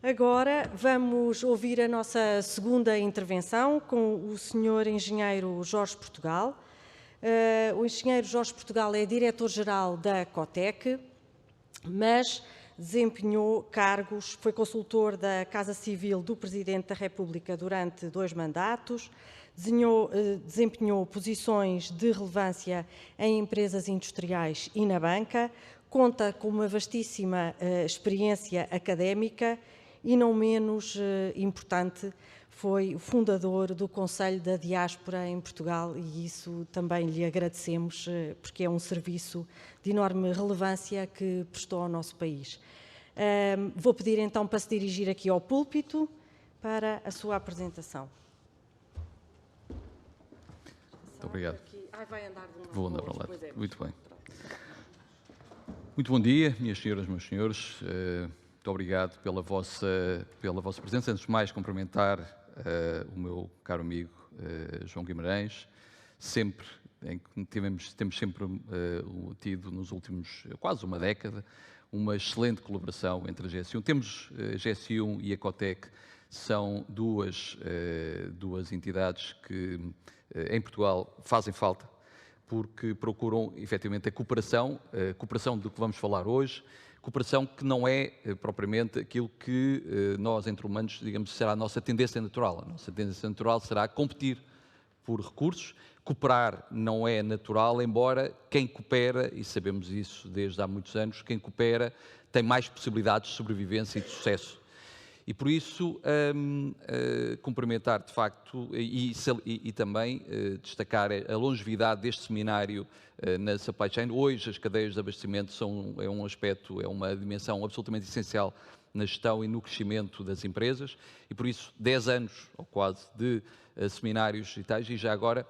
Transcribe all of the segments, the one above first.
Agora vamos ouvir a nossa segunda intervenção com o Sr. Engenheiro Jorge Portugal. O Engenheiro Jorge Portugal é Diretor-Geral da Cotec, mas desempenhou cargos, foi consultor da Casa Civil do Presidente da República durante 2 mandatos, desempenhou posições de relevância em empresas industriais e na banca, conta com uma vastíssima experiência académica e, não menos importante, foi o fundador do Conselho da Diáspora em Portugal e isso também lhe agradecemos, porque é um serviço de enorme relevância que prestou ao nosso país. Vou pedir então para se dirigir aqui ao púlpito para a sua apresentação. Muito obrigado. Vai andar de Vou andar para lá. É. Muito bem. Muito bom dia, minhas senhoras, meus senhores. Muito obrigado pela vossa presença. Antes de mais, cumprimentar o meu caro amigo João Guimarães. Temos sempre tido nos últimos quase uma década uma excelente colaboração entre a GSU. Temos a GSU e a Cotec, são duas entidades que em Portugal fazem falta, porque procuram efetivamente a cooperação do que vamos falar hoje, cooperação que não é propriamente aquilo que nós, entre humanos, digamos, será a nossa tendência natural. A nossa tendência natural será competir por recursos. Cooperar não é natural, embora quem coopera, e sabemos isso desde há muitos anos, quem coopera tem mais possibilidades de sobrevivência e de sucesso. E por isso, cumprimentar de facto e também destacar a longevidade deste seminário na supply chain. Hoje as cadeias de abastecimento é um aspecto, é uma dimensão absolutamente essencial na gestão e no crescimento das empresas e por isso 10 anos ou quase de seminários e tais, e já agora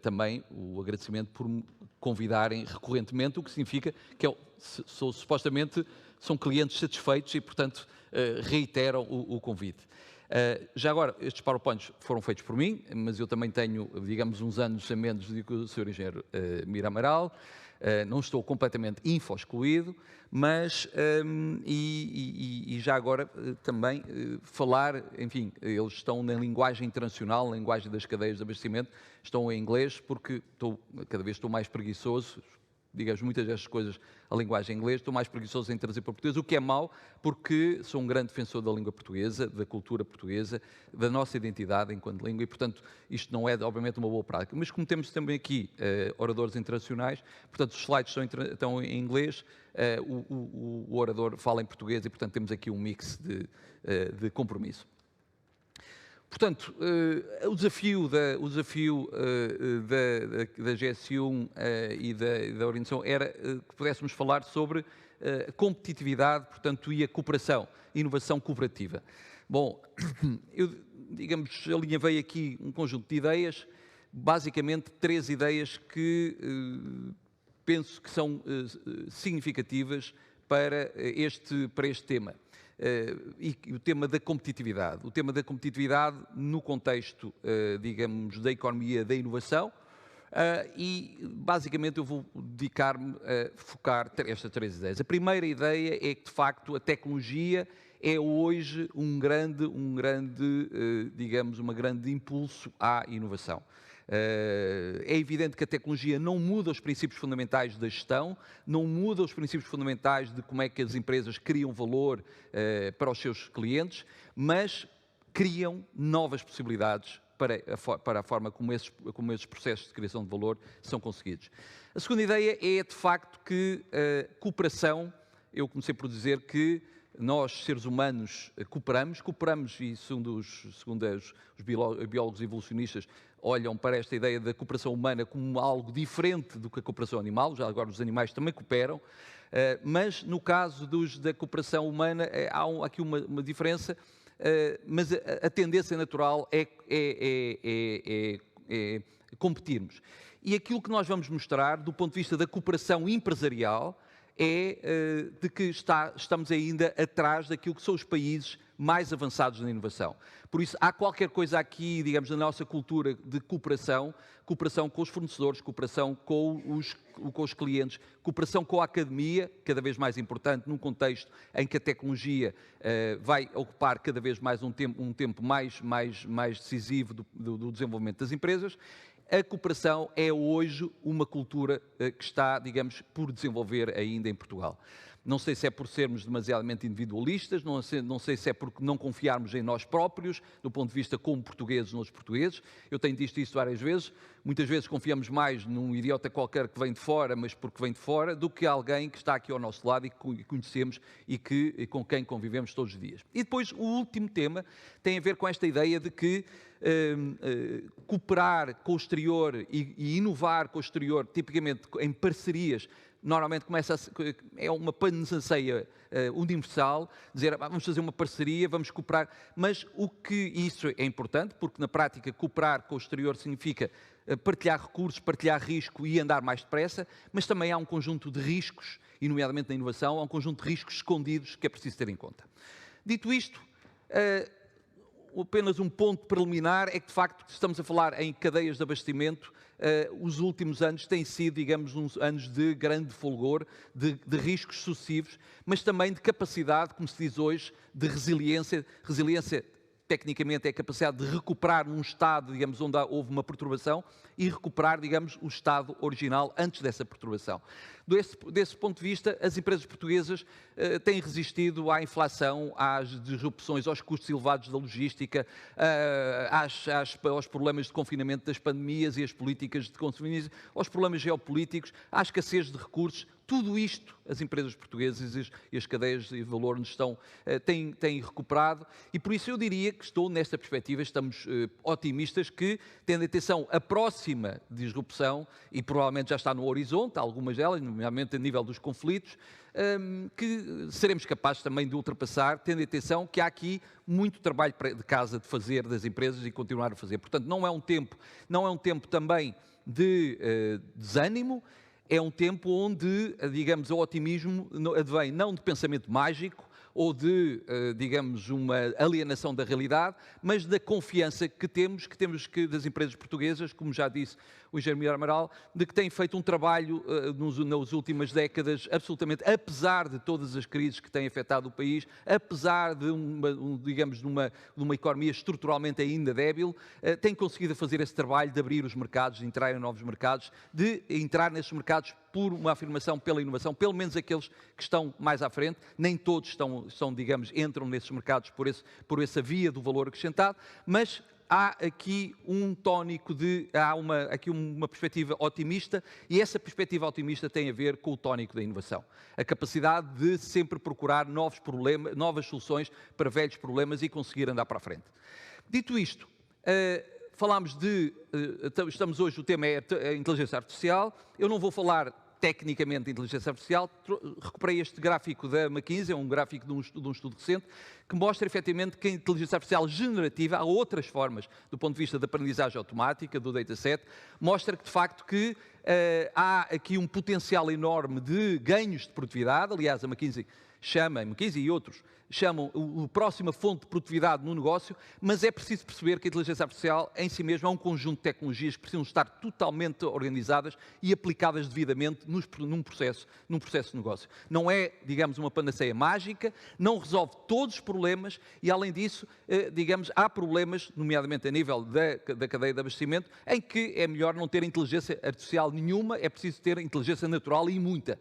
também o agradecimento por me convidarem recorrentemente, o que significa que supostamente são clientes satisfeitos e, portanto, reiteram o convite. Já agora, estes PowerPoints foram feitos por mim, mas eu também tenho, digamos, uns anos a menos do que o Sr. Engenheiro Mira Amaral. Não estou completamente info-excluído, mas, e já agora também falar, enfim, eles estão na linguagem internacional, na linguagem das cadeias de abastecimento, estão em inglês, porque cada vez estou mais preguiçoso, digamos, muitas destas coisas, a linguagem inglesa, estou mais preguiçoso em trazer para o português, o que é mau, porque sou um grande defensor da língua portuguesa, da cultura portuguesa, da nossa identidade enquanto língua, e, portanto, isto não é, obviamente, uma boa prática. Mas como temos também aqui oradores internacionais, portanto, os slides estão em inglês, o orador fala em português, e, portanto, temos aqui um mix de compromisso. Portanto, o desafio da GSU e da organização era que pudéssemos falar sobre a competitividade, portanto, e a cooperação, inovação cooperativa. Bom, eu, digamos, alinhavei aqui um conjunto de ideias, basicamente 3 ideias que penso que são significativas para este tema. E o tema da competitividade. O tema da competitividade no contexto, digamos, da economia da inovação e, basicamente, eu vou dedicar-me a focar estas 3 ideias. A primeira ideia é que, de facto, a tecnologia é hoje digamos, um grande impulso à inovação. É evidente que a tecnologia não muda os princípios fundamentais da gestão, não muda os princípios fundamentais de como é que as empresas criam valor para os seus clientes, mas criam novas possibilidades para a forma como esses processos de criação de valor são conseguidos. A segunda ideia é, de facto, que a cooperação, eu comecei por dizer que nós, seres humanos, cooperamos e segundo os biólogos evolucionistas, olham para esta ideia da cooperação humana como algo diferente do que a cooperação animal, já agora os animais também cooperam, mas no caso da cooperação humana há aqui uma diferença, mas a tendência natural é competirmos. E aquilo que nós vamos mostrar, do ponto de vista da cooperação empresarial, é de que estamos ainda atrás daquilo que são os países mais avançados na inovação. Por isso, há qualquer coisa aqui, digamos, na nossa cultura de cooperação com os fornecedores, cooperação com os clientes, cooperação com a academia, cada vez mais importante num contexto em que a tecnologia vai ocupar cada vez mais um tempo mais decisivo do desenvolvimento das empresas. A cooperação é hoje uma cultura que está, digamos, por desenvolver ainda em Portugal. Não sei se é por sermos demasiadamente individualistas, não sei se é por não confiarmos em nós próprios, do ponto de vista como portugueses nos portugueses. Eu tenho dito isto várias vezes. Muitas vezes confiamos mais num idiota qualquer que vem de fora, mas porque vem de fora, do que alguém que está aqui ao nosso lado e que conhecemos e com quem convivemos todos os dias. E depois, o último tema tem a ver com esta ideia de que cooperar com o exterior e inovar com o exterior, tipicamente em parcerias, normalmente é uma panacea universal, dizer vamos fazer uma parceria, vamos cooperar, mas isso é importante, porque na prática cooperar com o exterior significa partilhar recursos, partilhar risco e andar mais depressa, mas também há um conjunto de riscos, e nomeadamente na inovação, há um conjunto de riscos escondidos que é preciso ter em conta. Dito isto, apenas um ponto preliminar é que, de facto, estamos a falar em cadeias de abastecimento. Os últimos anos têm sido, digamos, uns anos de grande fulgor, de riscos sucessivos, mas também de capacidade, como se diz hoje, de resiliência. Resiliência, tecnicamente, é a capacidade de recuperar num estado, digamos, onde houve uma perturbação e recuperar, digamos, o estado original antes dessa perturbação. Desse ponto de vista, as empresas portuguesas têm resistido à inflação, às disrupções, aos custos elevados da logística, aos problemas de confinamento das pandemias e as políticas de consumismo, aos problemas geopolíticos, à escassez de recursos. Tudo isto, as empresas portuguesas e as cadeias de valor têm recuperado, e por isso eu diria que nesta perspectiva, estamos otimistas que, tendo atenção a próxima disrupção, e provavelmente já está no horizonte, algumas delas, nomeadamente a nível dos conflitos, que seremos capazes também de ultrapassar, tendo atenção que há aqui muito trabalho de casa de fazer das empresas e continuar a fazer. Portanto, não é um tempo também de desânimo, é um tempo onde, digamos, o otimismo advém não de pensamento mágico ou de, digamos, uma alienação da realidade, mas da confiança que temos das empresas portuguesas, como já disse o engenheiro Miguel Amaral, de que têm feito um trabalho nas últimas décadas, absolutamente, apesar de todas as crises que têm afetado o país, apesar de, digamos, de uma economia estruturalmente ainda débil, têm conseguido fazer esse trabalho de abrir os mercados, de entrar em novos mercados, de entrar nesses mercados por uma afirmação pela inovação, pelo menos aqueles que estão mais à frente. Nem todos digamos, entram nesses mercados por essa via do valor acrescentado, mas há aqui um tónico aqui uma perspectiva otimista, e essa perspectiva otimista tem a ver com o tónico da inovação. A capacidade de sempre procurar novas soluções para velhos problemas e conseguir andar para a frente. Dito isto, estamos hoje, o tema é a inteligência artificial. Eu não vou falar tecnicamente de inteligência artificial. Recuperei este gráfico da McKinsey, é um gráfico de um estudo recente, que mostra efetivamente que a inteligência artificial generativa, há outras formas do ponto de vista da aprendizagem automática, do dataset, mostra que de facto que há aqui um potencial enorme de ganhos de produtividade. Aliás, a McKinsey e outros chamam a próxima fonte de produtividade no negócio, mas é preciso perceber que a inteligência artificial em si mesma é um conjunto de tecnologias que precisam estar totalmente organizadas e aplicadas devidamente num processo de negócio. Não é, digamos, uma panaceia mágica, não resolve todos os problemas e, além disso, digamos, há problemas, nomeadamente a nível da cadeia de abastecimento, em que é melhor não ter inteligência artificial nenhuma, é preciso ter inteligência natural e muita.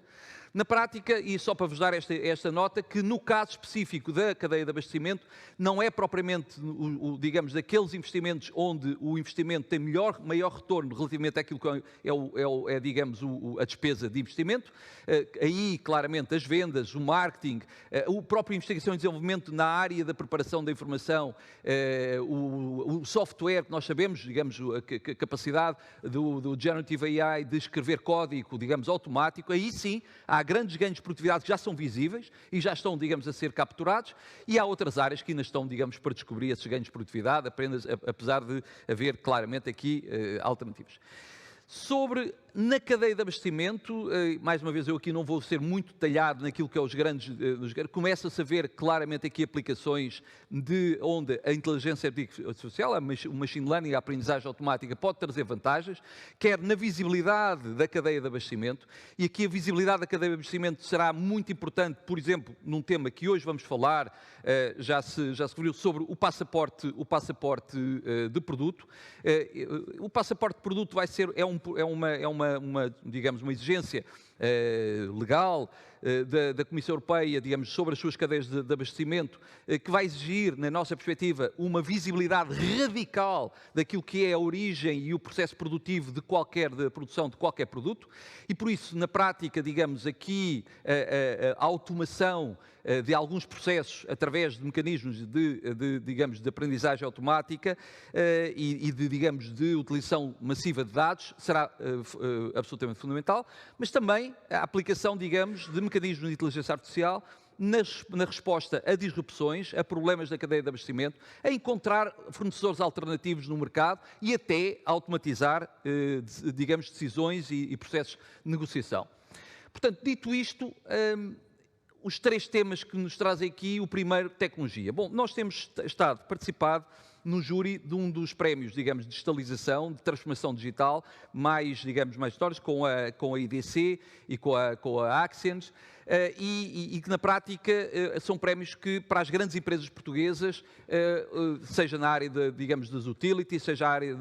Na prática, e só para vos dar esta nota, que no caso específico da cadeia de abastecimento, não é propriamente, digamos, daqueles investimentos onde o investimento tem maior retorno relativamente àquilo que digamos, a despesa de investimento. Aí, claramente, as vendas, o marketing, a própria investigação e desenvolvimento na área da preparação da informação, o software que nós sabemos, digamos, a capacidade do Generative AI de escrever código, digamos, automático, aí sim há grandes ganhos de produtividade que já são visíveis e já estão, digamos, a ser capturados, e há outras áreas que ainda estão, digamos, para descobrir esses ganhos de produtividade, apesar de haver claramente aqui alternativas. Sobre Na cadeia de abastecimento, mais uma vez eu aqui não vou ser muito detalhado naquilo que é os grandes, começa-se a ver claramente aqui aplicações de onde a inteligência artificial, o machine learning, a aprendizagem automática pode trazer vantagens, quer na visibilidade da cadeia de abastecimento, e aqui a visibilidade da cadeia de abastecimento será muito importante, por exemplo, num tema que hoje vamos falar, já se referiu sobre o passaporte de produto. O passaporte de produto vai ser, digamos, uma exigência legal da Comissão Europeia, digamos, sobre as suas cadeias de abastecimento, que vai exigir, na nossa perspectiva, uma visibilidade radical daquilo que é a origem e o processo produtivo de produção de qualquer produto, e por isso, na prática, digamos, aqui a automação de alguns processos através de mecanismos digamos, de aprendizagem automática e de utilização massiva de dados será absolutamente fundamental, mas também a aplicação, digamos, de mecanismos de inteligência artificial na resposta a disrupções, a problemas da cadeia de abastecimento, a encontrar fornecedores alternativos no mercado e até a automatizar, digamos, decisões e processos de negociação. Portanto, dito isto, os três temas que nos trazem aqui, o primeiro, tecnologia. Bom, nós temos participado no júri de um dos prémios, digamos, de digitalização, de transformação digital, mais históricos, com a IDC e com a Accenture, e que na prática são prémios que para as grandes empresas portuguesas, seja na área digamos, das utilities, seja a área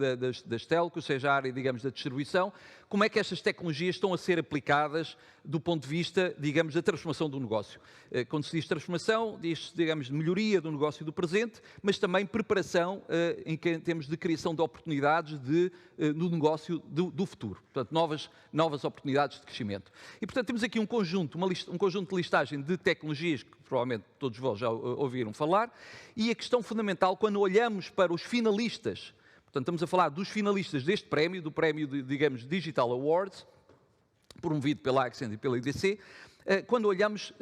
das telcos, seja a área, digamos, da distribuição, como é que estas tecnologias estão a ser aplicadas do ponto de vista, digamos, da transformação do negócio. Quando se diz transformação, diz-se, digamos, melhoria do negócio do presente, mas também preparação em termos de criação de oportunidades no negócio do futuro. Portanto, novas oportunidades de crescimento. E, portanto, temos aqui um conjunto de listagem de tecnologias que provavelmente todos vós já ouviram falar, e a questão fundamental, quando olhamos para os finalistas, portanto, estamos a falar dos finalistas deste prémio, do prémio, digamos, Digital Awards, promovido pela Accenture e pela IDC, quando olhamos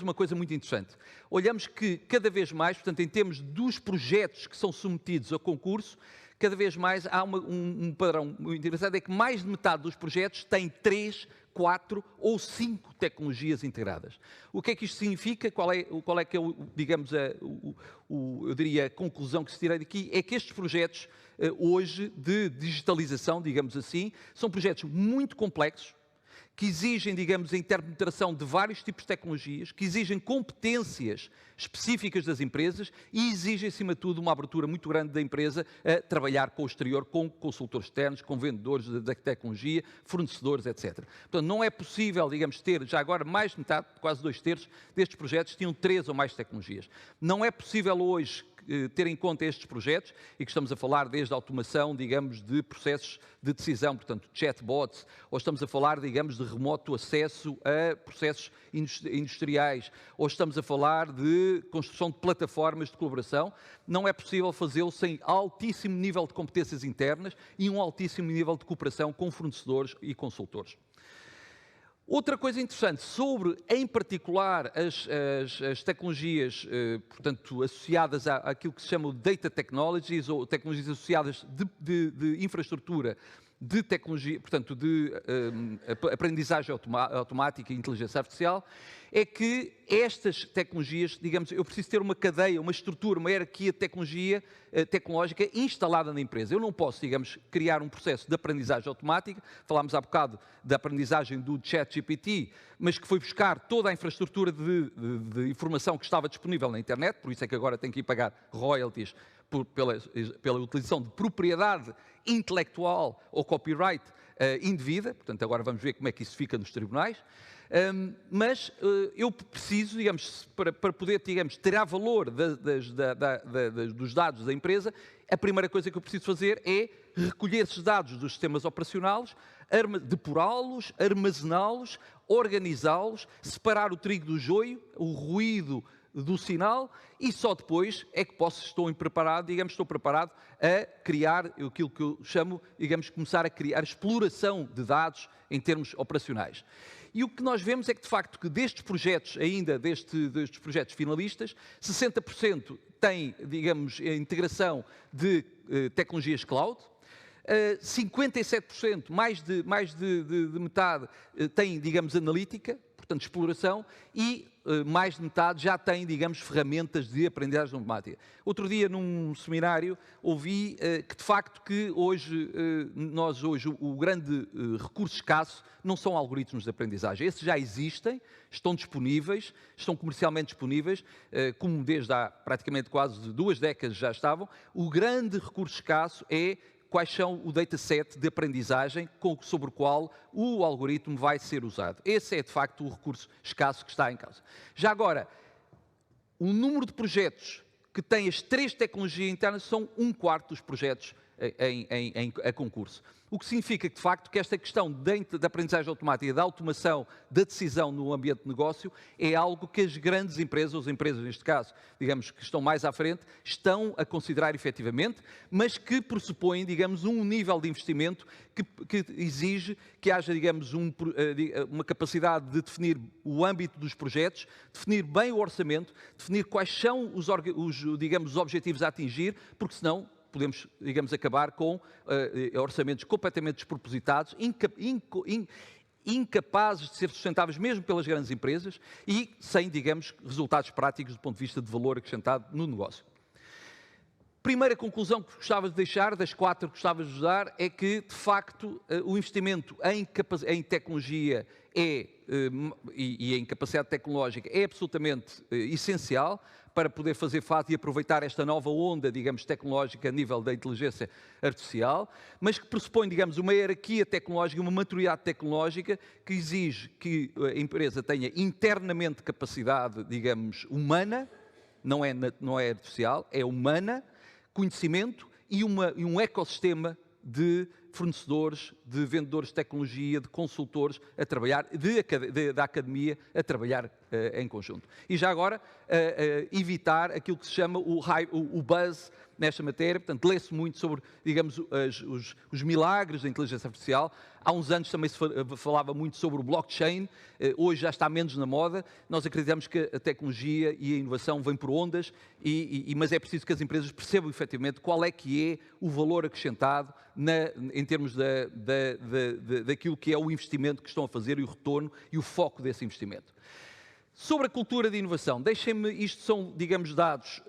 uma coisa muito interessante. Olhamos que cada vez mais, portanto, em termos dos projetos que são submetidos a concurso, cada vez mais há um padrão muito interessante, é que mais de metade dos projetos têm 3, 4 ou 5 tecnologias integradas. O que é que isto significa? Qual é que é, digamos, eu diria, a conclusão que se tira daqui? É que estes projetos, hoje, de digitalização, digamos assim, são projetos muito complexos, que exigem, digamos, a interpenetração de vários tipos de tecnologias, que exigem competências específicas das empresas e exigem, acima de tudo, uma abertura muito grande da empresa a trabalhar com o exterior, com consultores externos, com vendedores da tecnologia, fornecedores, etc. Portanto, não é possível, digamos, ter, já agora, mais de metade, quase 2/3 destes projetos tinham 3 ou mais tecnologias. Não é possível hoje ter em conta estes projetos, e que estamos a falar desde a automação, digamos, de processos de decisão, portanto, chatbots, ou estamos a falar, digamos, de remoto acesso a processos industriais, ou estamos a falar de construção de plataformas de colaboração, não é possível fazê-lo sem altíssimo nível de competências internas e um altíssimo nível de cooperação com fornecedores e consultores. Outra coisa interessante sobre, em particular, as tecnologias, portanto, associadas àquilo que se chama de data technologies, ou tecnologias associadas de infraestrutura, de tecnologia, portanto, de aprendizagem automática e inteligência artificial, é que estas tecnologias, digamos, eu preciso ter uma cadeia, uma estrutura, uma hierarquia tecnológica instalada na empresa. Eu não posso, digamos, criar um processo de aprendizagem automática, falámos há bocado da aprendizagem do ChatGPT, mas que foi buscar toda a infraestrutura de informação que estava disponível na internet, por isso é que agora tem que ir pagar royalties pela utilização de propriedade intelectual ou copyright indevida, portanto agora vamos ver como é que isso fica nos tribunais, mas eu preciso, digamos, para poder, digamos, tirar valor dos dados da empresa, a primeira coisa que eu preciso fazer é recolher esses dados dos sistemas operacionais, depurá-los, armazená-los, organizá-los, separar o trigo do joio, o ruído do sinal, e só depois é que estou preparado a criar aquilo que eu chamo, digamos, começar a criar exploração de dados em termos operacionais. E o que nós vemos é que, de facto, que destes projetos, destes projetos finalistas, 60% têm, digamos, a integração de tecnologias cloud, 57%, mais de metade, tem, digamos, analítica, portanto, exploração, e mais de metade já tem, digamos, ferramentas de aprendizagem automática. Outro dia, num seminário, ouvi que, de facto, que hoje, o grande recurso escasso não são algoritmos de aprendizagem. Esses já existem, estão disponíveis, estão comercialmente disponíveis, como desde há praticamente quase 2 décadas já estavam. O grande recurso escasso é quais são o dataset de aprendizagem sobre o qual o algoritmo vai ser usado. Esse é, de facto, o recurso escasso que está em causa. Já agora, o número de projetos que têm as 3 tecnologias internas são 1/4 dos projetos a concurso. O que significa que, de facto, que esta questão da aprendizagem automática, da automação da decisão no ambiente de negócio, é algo que as grandes empresas, as empresas neste caso, digamos, que estão mais à frente, estão a considerar efetivamente, mas que pressupõem, digamos, um nível de investimento que exige que haja, digamos, uma capacidade de definir o âmbito dos projetos, definir bem o orçamento, definir quais são digamos, os objetivos a atingir, porque senão podemos, digamos, acabar com orçamentos completamente despropositados, incapazes de ser sustentáveis mesmo pelas grandes empresas e sem, digamos, resultados práticos do ponto de vista de valor acrescentado no negócio. Primeira conclusão que gostava de deixar, das 4 que gostava de dar, é que, de facto, o investimento em tecnologia e em capacidade tecnológica é absolutamente essencial para poder fazer face e aproveitar esta nova onda, digamos, tecnológica a nível da inteligência artificial, mas que pressupõe, digamos, uma hierarquia tecnológica, uma maturidade tecnológica que exige que a empresa tenha internamente capacidade, digamos, humana, não é artificial, é humana, conhecimento e um ecossistema de fornecedores, de vendedores de tecnologia, de consultores a trabalhar, da academia a trabalhar em conjunto. E já agora, evitar aquilo que se chama o buzz nesta matéria, portanto, lê-se muito sobre, digamos, os milagres da inteligência artificial. Há uns anos também se falava muito sobre o blockchain, hoje já está menos na moda. Nós acreditamos que a tecnologia e a inovação vêm por ondas, mas é preciso que as empresas percebam efetivamente qual é que é o valor acrescentado em termos daquilo que é o investimento que estão a fazer e o retorno e o foco desse investimento. Sobre a cultura de inovação, deixem-me, isto são, digamos, dados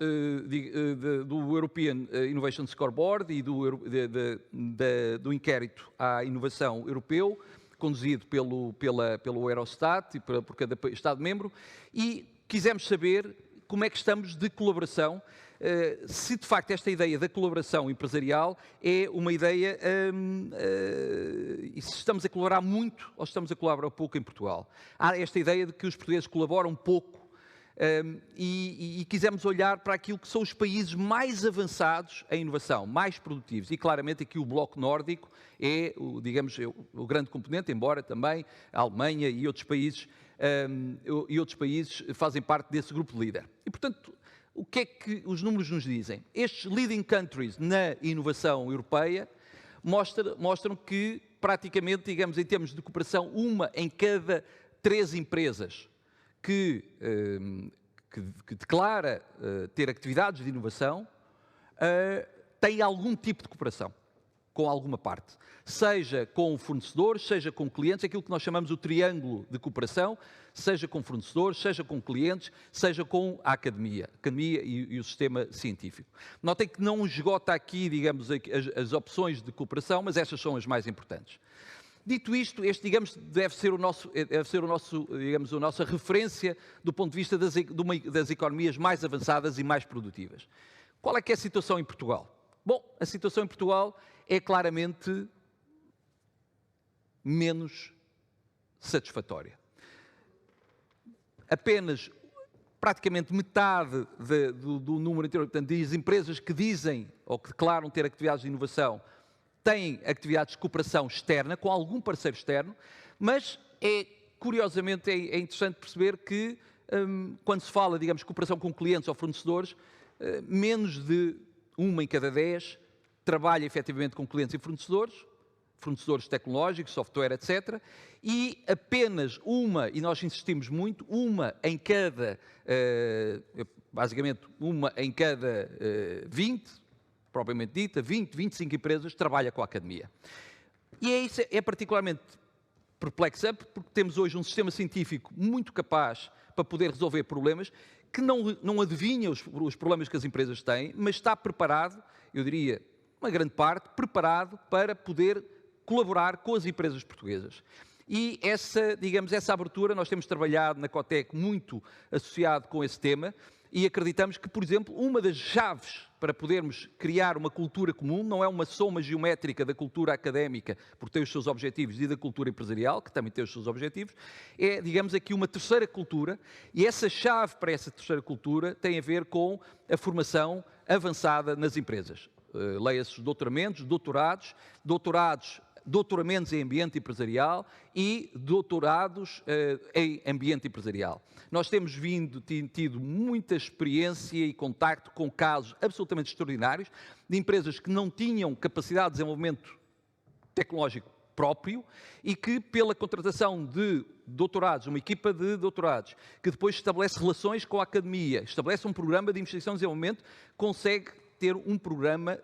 do European Innovation Scoreboard e do inquérito à inovação europeu, conduzido pelo Eurostat e por cada Estado-membro, e quisemos saber como é que estamos de colaboração, se de facto esta ideia da colaboração empresarial é uma ideia, e se estamos a colaborar muito ou se estamos a colaborar pouco em Portugal. Há esta ideia de que os portugueses colaboram pouco e quisemos olhar para aquilo que são os países mais avançados em inovação, mais produtivos, e claramente aqui o Bloco Nórdico é, digamos, o grande componente, embora também a Alemanha e outros países fazem parte desse grupo de líder. E, portanto, o que é que os números nos dizem? Estes leading countries na inovação europeia mostram que, praticamente, digamos, em termos de cooperação, 1 em cada 3 empresas que declara ter atividades de inovação tem algum tipo de cooperação com alguma parte, seja com fornecedores, seja com clientes, aquilo que nós chamamos o triângulo de cooperação, seja com fornecedores, seja com clientes, seja com a academia e o sistema científico. Notem que não esgota aqui, digamos, as opções de cooperação, mas estas são as mais importantes. Dito isto, este, digamos, deve ser digamos, a nossa referência do ponto de vista das economias mais avançadas e mais produtivas. Qual é que é a situação em Portugal? Bom, a situação em Portugal é claramente menos satisfatória. Apenas praticamente metade do número anterior, portanto, das empresas que dizem ou que declaram ter atividades de inovação têm atividades de cooperação externa, com algum parceiro externo, mas curiosamente é interessante perceber que quando se fala, digamos, de cooperação com clientes ou fornecedores, menos de 1 em cada 10 trabalha efetivamente com clientes e fornecedores tecnológicos, software, etc. E apenas e nós insistimos muito, 1 em cada, basicamente 1 em cada 20, propriamente dita, 20, 25 empresas, trabalha com a academia. E isso é particularmente perplexante, porque temos hoje um sistema científico muito capaz para poder resolver problemas, que não adivinha os problemas que as empresas têm, mas está preparado, eu diria, uma grande parte, preparado para poder colaborar com as empresas portuguesas. E essa abertura, nós temos trabalhado na Cotec muito associado com esse tema, e acreditamos que, por exemplo, uma das chaves para podermos criar uma cultura comum não é uma soma geométrica da cultura académica, porque tem os seus objetivos, e da cultura empresarial, que também tem os seus objetivos, é, digamos, aqui uma terceira cultura, e essa chave para essa terceira cultura tem a ver com a formação avançada nas empresas. Leia-se doutoramentos, doutoramentos em ambiente empresarial e doutorados em ambiente empresarial. Nós temos tido muita experiência e contacto com casos absolutamente extraordinários de empresas que não tinham capacidade de desenvolvimento tecnológico próprio e que, pela contratação de doutorados, uma equipa de doutorados, que depois estabelece relações com a academia, estabelece um programa de investigação e desenvolvimento, consegue ter um programa,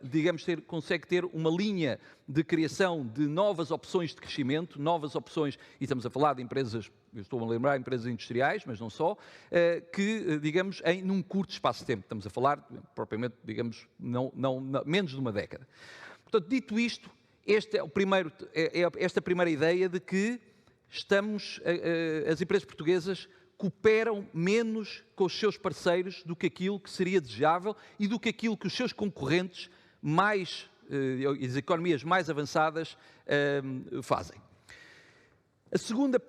consegue ter uma linha de criação de novas opções de crescimento, novas opções, e estamos a falar de empresas, eu estou a lembrar, empresas industriais, mas não só, que, digamos, num curto espaço de tempo. Estamos a falar, propriamente, digamos, menos de uma década. Portanto, dito isto, esta primeira ideia de que as empresas portuguesas cooperam menos com os seus parceiros do que aquilo que seria desejável e do que aquilo que os seus concorrentes as economias mais avançadas fazem. A segunda,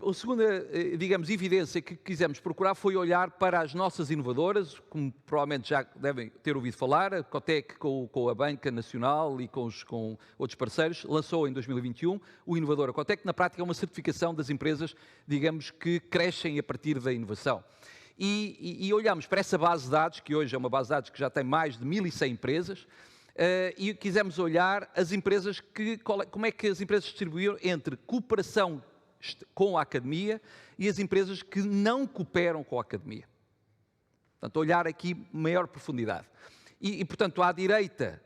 digamos, evidência que quisemos procurar foi olhar para as nossas inovadoras, como provavelmente já devem ter ouvido falar, a Cotec com a Banca Nacional e com outros parceiros, lançou em 2021 o Inovadora Cotec, que na prática é uma certificação das empresas, digamos, que crescem a partir da inovação. E olhamos para essa base de dados, que hoje é uma base de dados que já tem mais de 1.100 empresas, e quisemos olhar as empresas como é que as empresas distribuíram entre cooperação com a academia e as empresas que não cooperam com a academia. Portanto, olhar aqui maior profundidade. E portanto, à direita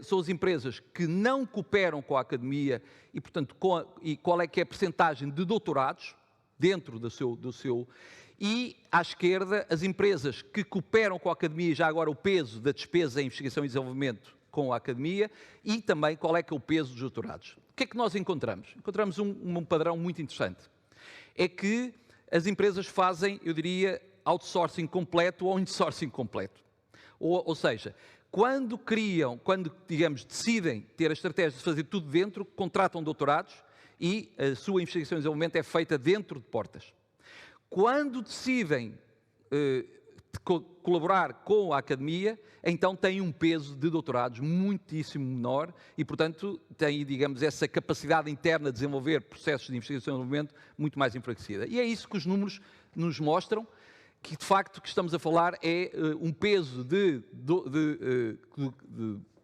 são as empresas que não cooperam com a academia e, portanto, qual é que é a percentagem de doutorados dentro do seu... E, à esquerda, as empresas que cooperam com a academia e já agora o peso da despesa em investigação e desenvolvimento com a academia e também qual é que é o peso dos doutorados. O que é que nós encontramos? Encontramos um padrão muito interessante. É que as empresas fazem, eu diria, outsourcing completo ou insourcing completo. Ou seja, quando digamos, decidem ter a estratégia de fazer tudo dentro, contratam doutorados e a sua investigação e desenvolvimento é feita dentro de portas. Quando decidem colaborar com a academia, então tem um peso de doutorados muitíssimo menor e, portanto, tem, digamos, essa capacidade interna de desenvolver processos de investigação e desenvolvimento muito mais enfraquecida. E é isso que os números nos mostram, que de facto o que estamos a falar é um peso de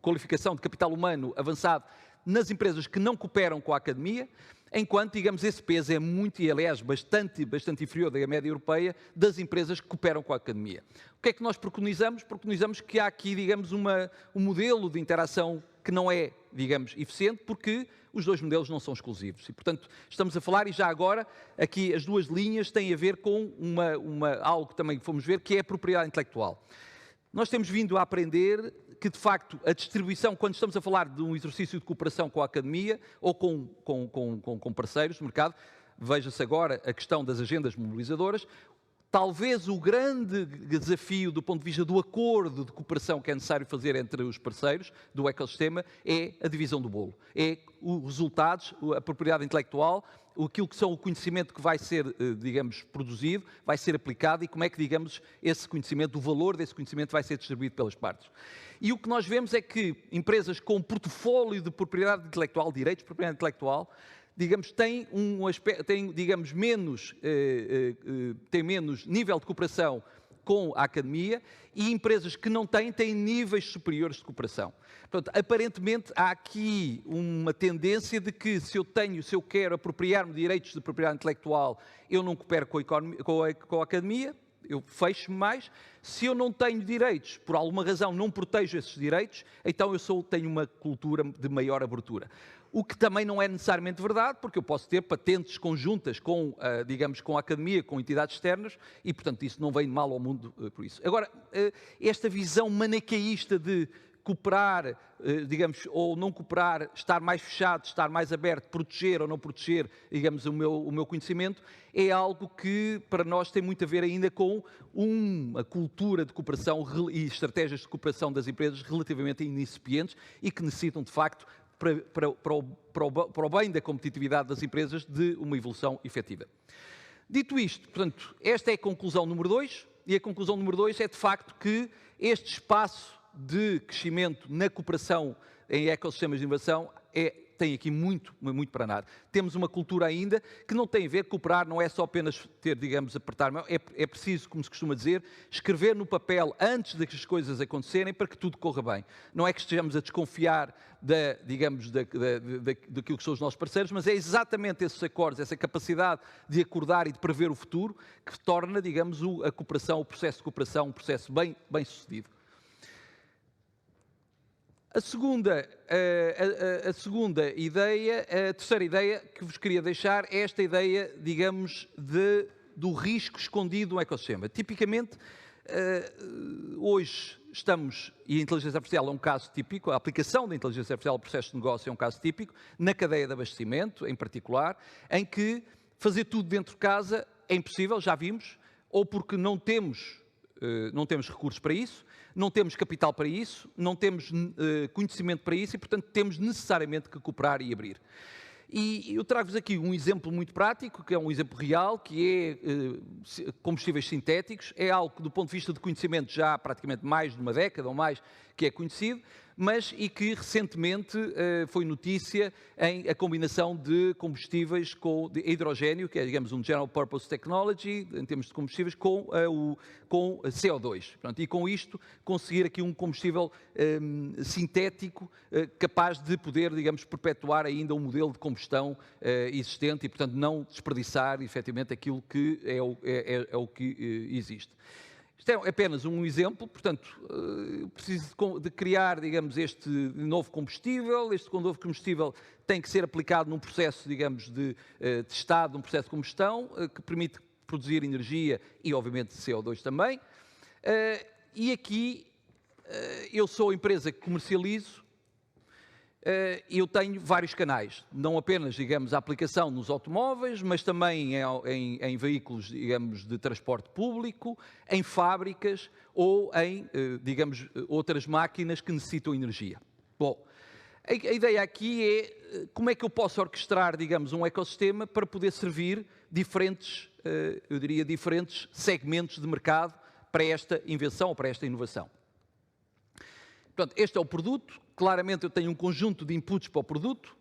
qualificação de capital humano avançado nas empresas que não cooperam com a academia, enquanto, digamos, esse peso é muito, e aliás, bastante inferior da média europeia das empresas que cooperam com a academia. O que é que nós preconizamos? Preconizamos que há aqui, digamos, um modelo de interação que não é, digamos, eficiente, porque os dois modelos não são exclusivos. E, portanto, estamos a falar, e já agora, aqui as duas linhas têm a ver com algo que também fomos ver, que é a propriedade intelectual. Nós temos vindo a aprender que, de facto, a distribuição, quando estamos a falar de um exercício de cooperação com a academia ou com parceiros do mercado, veja-se agora a questão das agendas mobilizadoras, talvez o grande desafio do ponto de vista do acordo de cooperação que é necessário fazer entre os parceiros do ecossistema é a divisão do bolo. É os resultados, a propriedade intelectual, aquilo que são o conhecimento que vai ser, digamos, produzido, vai ser aplicado e como é que, digamos, esse conhecimento, o valor desse conhecimento vai ser distribuído pelas partes. E o que nós vemos é que empresas com portfólio de propriedade intelectual, direitos de propriedade intelectual, digamos, têm digamos, menos nível de cooperação com a academia e empresas que não têm níveis superiores de cooperação. Portanto, aparentemente há aqui uma tendência de que se eu quero apropriar-me de direitos de propriedade intelectual, eu não coopero com a academia, eu fecho-me mais. Se eu não tenho direitos, por alguma razão não protejo esses direitos, então eu tenho uma cultura de maior abertura. O que também não é necessariamente verdade, porque eu posso ter patentes conjuntas com, digamos, com a academia, com entidades externas, e, portanto, isso não vem de mal ao mundo por isso. Agora, esta visão maniqueísta de cooperar, digamos, ou não cooperar, estar mais fechado, estar mais aberto, proteger ou não proteger, digamos, o meu conhecimento, é algo que para nós tem muito a ver ainda com uma cultura de cooperação e estratégias de cooperação das empresas relativamente incipientes e que necessitam, de facto, para o bem da competitividade das empresas, de uma evolução efetiva. Dito isto, portanto, esta é a conclusão número 2, e a conclusão número 2 é, de facto, que este espaço de crescimento na cooperação em ecossistemas de inovação tem aqui muito para andar. Temos uma cultura ainda que não tem a ver, cooperar não é só apenas ter, digamos, apertar a mão, é preciso, como se costuma dizer, escrever no papel antes de que as coisas acontecerem para que tudo corra bem. Não é que estejamos a desconfiar daquilo que são os nossos parceiros, mas é exatamente esses acordos, essa capacidade de acordar e de prever o futuro que torna, digamos, a cooperação, o processo de cooperação, um processo bem sucedido. A terceira ideia que vos queria deixar é esta ideia, digamos, do risco escondido no ecossistema. Tipicamente, hoje estamos, e a inteligência artificial é um caso típico, a aplicação da inteligência artificial ao processo de negócio é um caso típico, na cadeia de abastecimento, em particular, em que fazer tudo dentro de casa é impossível, já vimos, ou porque não temos recursos para isso, não temos capital para isso, não temos conhecimento para isso e, portanto, temos necessariamente que cooperar e abrir. E eu trago-vos aqui um exemplo muito prático, que é um exemplo real, que é combustíveis sintéticos. É algo que, do ponto de vista de conhecimento, já há praticamente mais de uma década ou mais que é conhecido, e que recentemente foi notícia a combinação de combustíveis de hidrogênio, que é, digamos, um General Purpose Technology, em termos de combustíveis, com CO2. Portanto, e com isto conseguir aqui um combustível sintético capaz de poder, digamos, perpetuar ainda um modelo de combustão existente e, portanto, não desperdiçar, efetivamente, aquilo que é o que existe. Isto é apenas um exemplo, portanto, preciso de criar, digamos, este novo combustível. Este novo combustível tem que ser aplicado num processo, digamos, de testado, num processo de combustão, que permite produzir energia e, obviamente, CO2 também. E aqui, eu sou a empresa que comercializo, eu tenho vários canais, não apenas, digamos, a aplicação nos automóveis, mas também em veículos, digamos, de transporte público, em fábricas ou em, digamos, outras máquinas que necessitam energia. Bom, a ideia aqui é como é que eu posso orquestrar, digamos, um ecossistema para poder servir diferentes, eu diria, diferentes segmentos de mercado para esta invenção ou para esta inovação. Portanto, este é o produto. Claramente eu tenho um conjunto de inputs para o produto.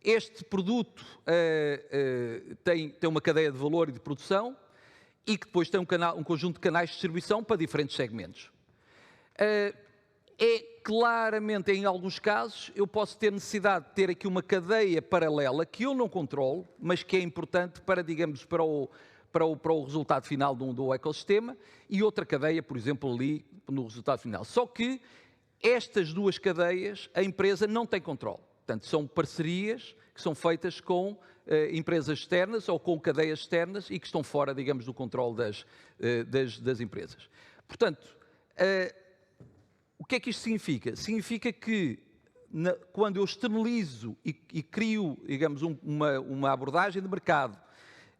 Este produto tem uma cadeia de valor e de produção e que depois tem um conjunto de canais de distribuição para diferentes segmentos. Claramente, em alguns casos, eu posso ter necessidade de ter aqui uma cadeia paralela que eu não controlo, mas que é importante para, digamos, para o resultado final do ecossistema, e outra cadeia, por exemplo, ali no resultado final. Só que estas duas cadeias, a empresa não tem controle. Portanto, são parcerias que são feitas com empresas externas ou com cadeias externas e que estão fora, digamos, do controle das empresas. Portanto, o que é que isto significa? Significa que quando eu externalizo e crio, digamos, uma abordagem de mercado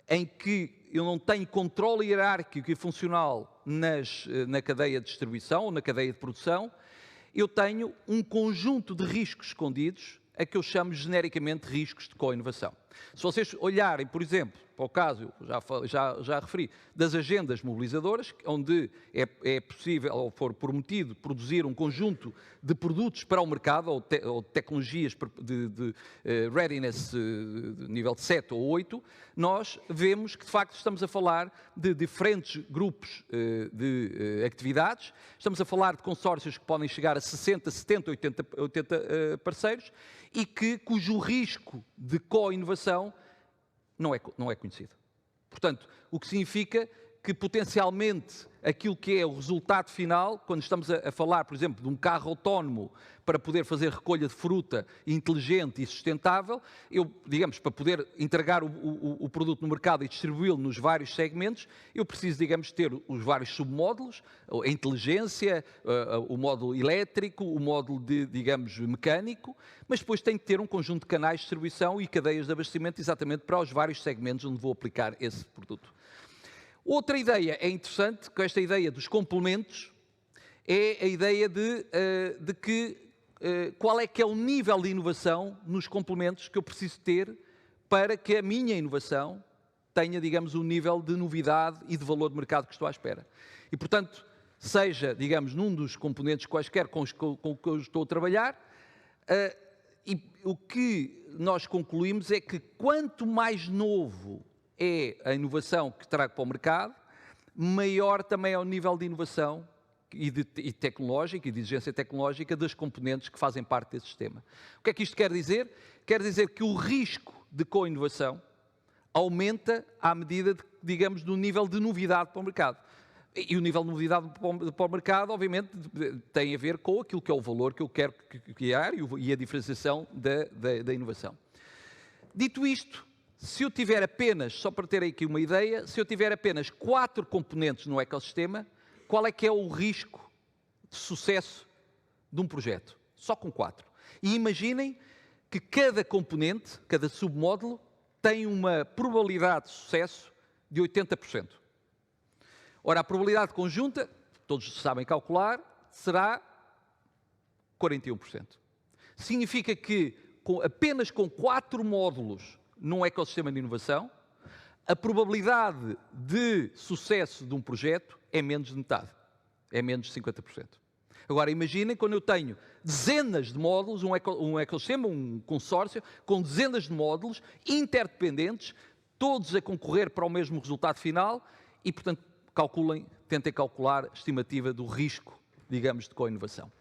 em que eu não tenho controle hierárquico e funcional na cadeia de distribuição ou na cadeia de produção, eu tenho um conjunto de riscos escondidos, a que eu chamo genericamente riscos de co-inovação. Se vocês olharem, por exemplo, para o caso, já referi, das agendas mobilizadoras, onde é possível, ou for prometido, produzir um conjunto de produtos para o mercado, ou tecnologias de readiness de nível de 7 ou 8, nós vemos que, de facto, estamos a falar de diferentes grupos de atividades, estamos a falar de consórcios que podem chegar a 60, 70, 80 parceiros, e cujo risco de co-inovação não é conhecido. Portanto, o que significa que potencialmente aquilo que é o resultado final, quando estamos a falar, por exemplo, de um carro autónomo para poder fazer recolha de fruta inteligente e sustentável, digamos, para poder entregar o produto no mercado e distribuí-lo nos vários segmentos, eu preciso, digamos, ter os vários submódulos, a inteligência, o módulo elétrico, o módulo digamos, mecânico, mas depois tenho que ter um conjunto de canais de distribuição e cadeias de abastecimento exatamente para os vários segmentos onde vou aplicar esse produto. Outra ideia é interessante, com esta ideia dos complementos, é a ideia de que qual é que é o nível de inovação nos complementos que eu preciso ter para que a minha inovação tenha, digamos, um nível de novidade e de valor de mercado que estou à espera. E, portanto, seja, digamos, num dos componentes quaisquer com que eu estou a trabalhar, e o que nós concluímos é que quanto mais novo é a inovação que trago para o mercado, maior também é o nível de inovação e tecnológica e de exigência tecnológica das componentes que fazem parte desse sistema. O que é que isto quer dizer? Quer dizer que o risco de co-inovação aumenta à medida, digamos, do nível de novidade para o mercado. E o nível de novidade para o mercado, obviamente, tem a ver com aquilo que é o valor que eu quero criar e a diferenciação da inovação. Dito isto, se eu tiver apenas, só para ter aqui uma ideia, se eu tiver apenas 4 componentes no ecossistema, qual é que é o risco de sucesso de um projeto? Só com 4. E imaginem que cada componente, cada submódulo, tem uma probabilidade de sucesso de 80%. Ora, a probabilidade conjunta, todos sabem calcular, será 41%. Significa que apenas com 4 módulos num ecossistema de inovação, a probabilidade de sucesso de um projeto é menos de metade, é menos de 50%. Agora, imaginem quando eu tenho dezenas de módulos, um ecossistema, um consórcio, com dezenas de módulos interdependentes, todos a concorrer para o mesmo resultado final e, portanto, tentem calcular a estimativa do risco, digamos, de co-inovação.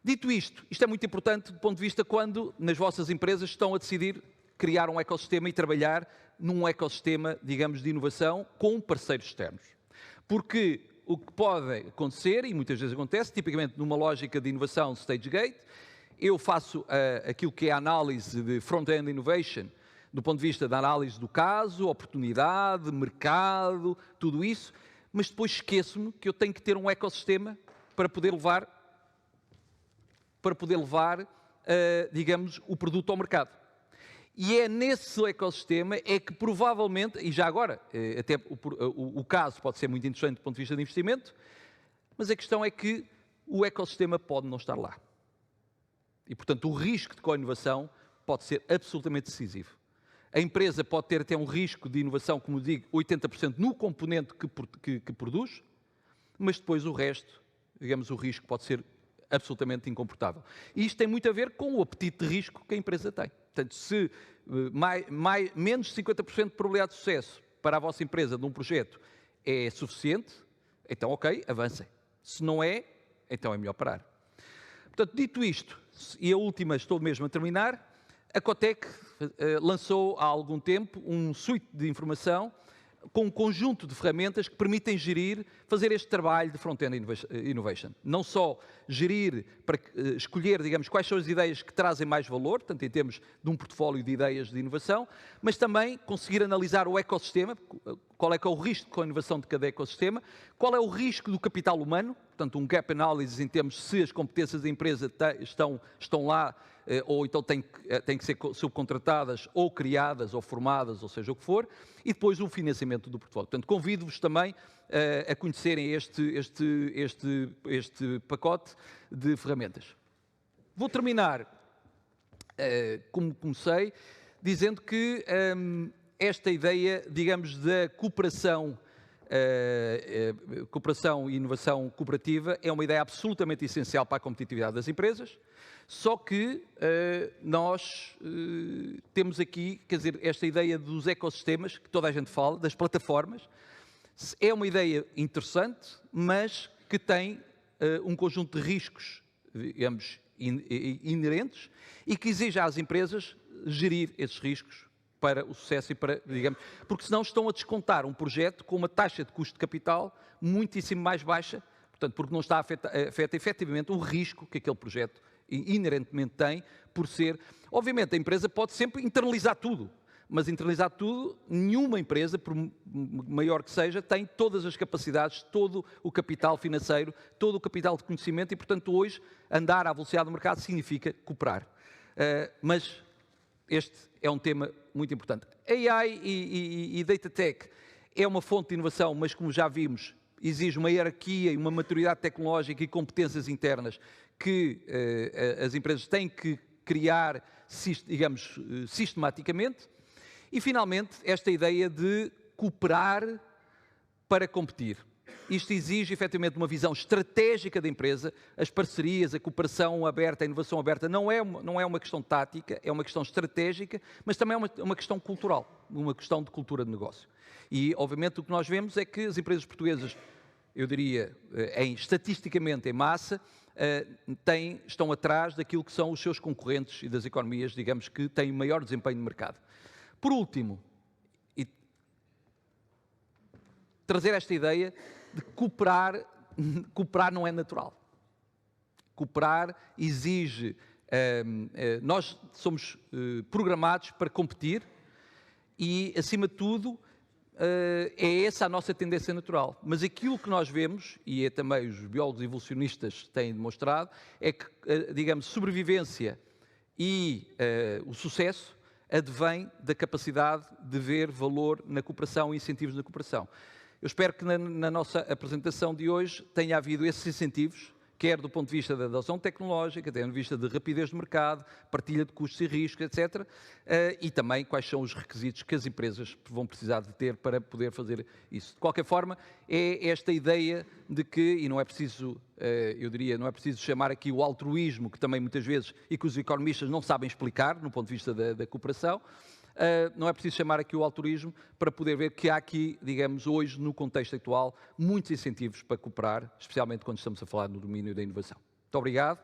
Dito isto é muito importante do ponto de vista quando nas vossas empresas estão a decidir criar um ecossistema e trabalhar num ecossistema, digamos, de inovação com parceiros externos. Porque o que pode acontecer, e muitas vezes acontece, tipicamente numa lógica de inovação stage gate, eu faço aquilo que é a análise de front-end innovation, do ponto de vista da análise do caso, oportunidade, mercado, tudo isso, mas depois esqueço-me que eu tenho que ter um ecossistema para poder levar, digamos, o produto ao mercado. E é nesse ecossistema é que provavelmente, e já agora, até o caso pode ser muito interessante do ponto de vista de investimento, mas a questão é que o ecossistema pode não estar lá. E, portanto, o risco de co-inovação pode ser absolutamente decisivo. A empresa pode ter até um risco de inovação, como digo, 80% no componente que produz, mas depois o resto, digamos, o risco pode ser absolutamente incomportável. E isto tem muito a ver com o apetite de risco que a empresa tem. Portanto, se menos de 50% de probabilidade de sucesso para a vossa empresa de um projeto é suficiente, então ok, avancem. Se não é, então é melhor parar. Portanto, dito isto, e a última, estou mesmo a terminar, a Cotec lançou há algum tempo um suite de informação com um conjunto de ferramentas que permitem fazer este trabalho de front-end innovation. Não só gerir, para escolher, digamos, quais são as ideias que trazem mais valor, portanto, em termos de um portfólio de ideias de inovação, mas também conseguir analisar o ecossistema, qual é que é o risco com a inovação de cada ecossistema, qual é o risco do capital humano, portanto, um gap analysis em termos de se as competências da empresa estão lá, ou então têm que ser subcontratadas, ou criadas, ou formadas, ou seja o que for, e depois o financiamento do portfólio. Portanto, convido-vos também a conhecerem este pacote de ferramentas. Vou terminar, como comecei, dizendo que esta ideia, digamos, da cooperação e inovação cooperativa é uma ideia absolutamente essencial para a competitividade das empresas, só que nós temos aqui, quer dizer, esta ideia dos ecossistemas, que toda a gente fala, das plataformas, é uma ideia interessante, mas que tem um conjunto de riscos, digamos, inerentes, e que exige às empresas gerir esses riscos para o sucesso e para, digamos, porque senão estão a descontar um projeto com uma taxa de custo de capital muitíssimo mais baixa, portanto, porque não está a afeta efetivamente o risco que aquele projeto inerentemente tem por ser... Obviamente, a empresa pode sempre internalizar tudo, mas internalizar tudo, nenhuma empresa, por maior que seja, tem todas as capacidades, todo o capital financeiro, todo o capital de conhecimento e, portanto, hoje, andar à velocidade do mercado significa cooperar. Mas este é um tema muito importante. AI e Data Tech é uma fonte de inovação, mas como já vimos, exige uma hierarquia e uma maturidade tecnológica e competências internas que as empresas têm que criar, digamos, sistematicamente. E, finalmente, esta ideia de cooperar para competir. Isto exige, efetivamente, uma visão estratégica da empresa, as parcerias, a cooperação aberta, a inovação aberta, não é uma questão tática, é uma questão estratégica, mas também é uma questão cultural, uma questão de cultura de negócio. E, obviamente, o que nós vemos é que as empresas portuguesas, eu diria, estatisticamente, em massa, estão atrás daquilo que são os seus concorrentes e das economias, digamos, que têm maior desempenho no mercado. Por último, trazer esta ideia de cooperar não é natural. Cooperar exige... nós somos programados para competir e, acima de tudo, é essa a nossa tendência natural. Mas aquilo que nós vemos, e é também os biólogos evolucionistas têm demonstrado, é que, digamos, sobrevivência e o sucesso advém da capacidade de ver valor na cooperação e incentivos na cooperação. Eu espero que na nossa apresentação de hoje tenha havido esses incentivos, quer do ponto de vista da adoção tecnológica, quer do ponto de vista de rapidez de mercado, partilha de custos e riscos, etc. E também quais são os requisitos que as empresas vão precisar de ter para poder fazer isso. De qualquer forma, é esta ideia de que, e não é preciso, eu diria, não é preciso chamar aqui o altruísmo, que também muitas vezes, e que os economistas não sabem explicar, no ponto de vista da cooperação, não é preciso chamar aqui o altruísmo para poder ver que há aqui, digamos, hoje, no contexto atual, muitos incentivos para cooperar, especialmente quando estamos a falar no domínio da inovação. Muito obrigado.